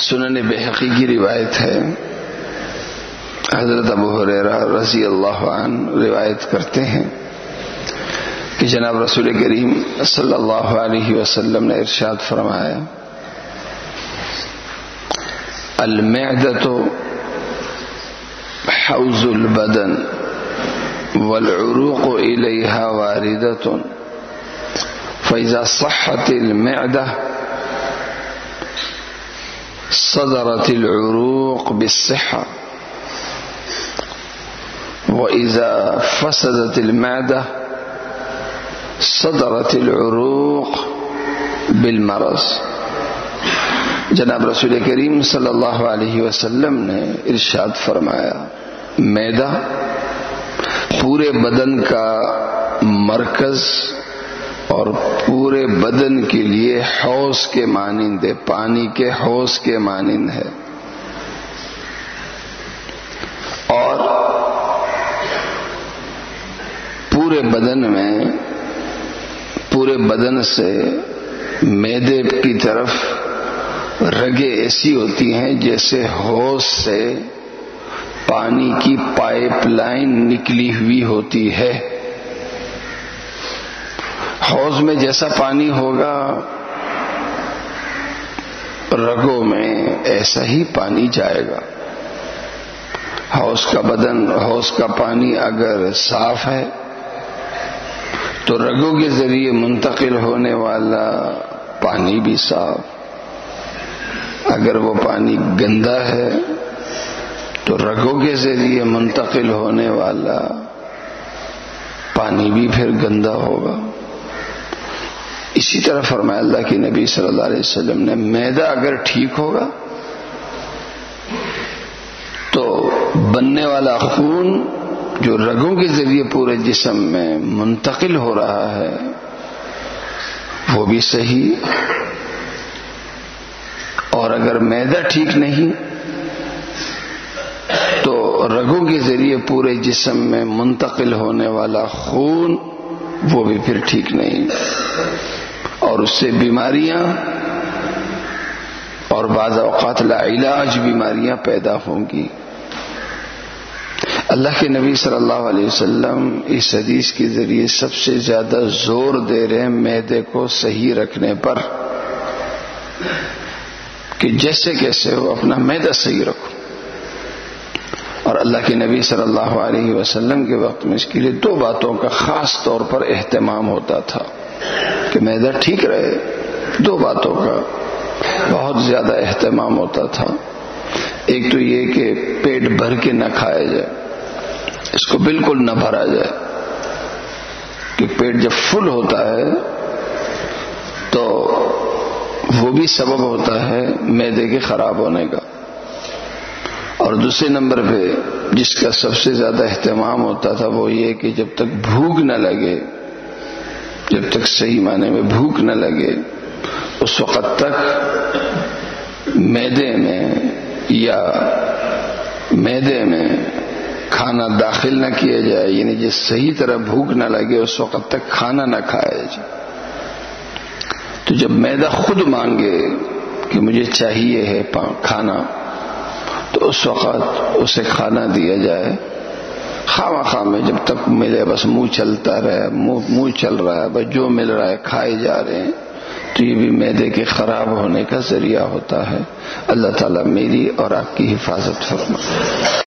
سنن بحقی کی روایت ہے، حضرت ابو ہریرہ رضی اللہ عنہ روایت کرتے ہیں کہ جناب رسول کریم صلی اللہ علیہ وسلم نے ارشاد فرمایا، المعدۃ حوض البدن والعروق الیہا واردۃ فاذا صحت المعدہ صدرت العروق بالصحة وإذا فسدت المعدة صدرت العروق بالمرض۔ جناب رسول کریم صلی اللہ علیہ وسلم نے ارشاد فرمایا، معدہ پورے بدن کا مرکز اور پورے بدن کے لیے حوض کے مانند ہے، پانی کے حوض کے مانند ہے، اور پورے بدن سے معدے کی طرف رگیں ایسی ہوتی ہیں جیسے حوض سے پانی کی پائپ لائن نکلی ہوئی ہوتی ہے۔ حوض میں جیسا پانی ہوگا رگوں میں ایسا ہی پانی جائے گا۔ حوض کا پانی اگر صاف ہے تو رگوں کے ذریعے منتقل ہونے والا پانی بھی صاف، اگر وہ پانی گندا ہے تو رگوں کے ذریعے منتقل ہونے والا پانی بھی پھر گندا ہوگا۔ اسی طرح فرمایا اللہ کے نبی صلی اللہ علیہ وسلم نے، معدہ اگر ٹھیک ہوگا تو بننے والا خون جو رگوں کے ذریعے پورے جسم میں منتقل ہو رہا ہے وہ بھی صحیح، اور اگر معدہ ٹھیک نہیں تو رگوں کے ذریعے پورے جسم میں منتقل ہونے والا خون وہ بھی پھر ٹھیک نہیں، اور اس سے بیماریاں اور بعض اوقات لا علاج بیماریاں پیدا ہوں گی۔ اللہ کے نبی صلی اللہ علیہ وسلم اس حدیث کے ذریعے سب سے زیادہ زور دے رہے ہیں معدے کو صحیح رکھنے پر، کہ جیسے کیسے ہو اپنا معدہ صحیح رکھو۔ اور اللہ کے نبی صلی اللہ علیہ وسلم کے وقت میں اس کے لیے دو باتوں کا خاص طور پر اہتمام ہوتا تھا کہ معدہ ٹھیک رہے، دو باتوں کا بہت زیادہ اہتمام ہوتا تھا۔ ایک تو یہ کہ پیٹ بھر کے نہ کھایا جائے، اس کو بالکل نہ بھرا جائے، کہ پیٹ جب فل ہوتا ہے تو وہ بھی سبب ہوتا ہے معدے کے خراب ہونے کا۔ اور دوسرے نمبر پہ جس کا سب سے زیادہ اہتمام ہوتا تھا وہ یہ کہ جب تک بھوک نہ لگے، جب تک صحیح معنی میں بھوک نہ لگے، اس وقت تک معدے میں کھانا داخل نہ کیا جائے، یعنی جس صحیح طرح بھوک نہ لگے اس وقت تک کھانا نہ کھایا جائے۔ تو جب معدہ خود مانگے کہ مجھے چاہیے ہے کھانا تو اس وقت اسے کھانا دیا جائے، خواہ میں جب تک ملے بس منہ چلتا رہے، منہ چل رہا ہے، بس جو مل رہا ہے کھائے جا رہے ہیں، تو یہ بھی معدے کے خراب ہونے کا ذریعہ ہوتا ہے۔ اللہ تعالیٰ میری اور آپ کی حفاظت فرمائے۔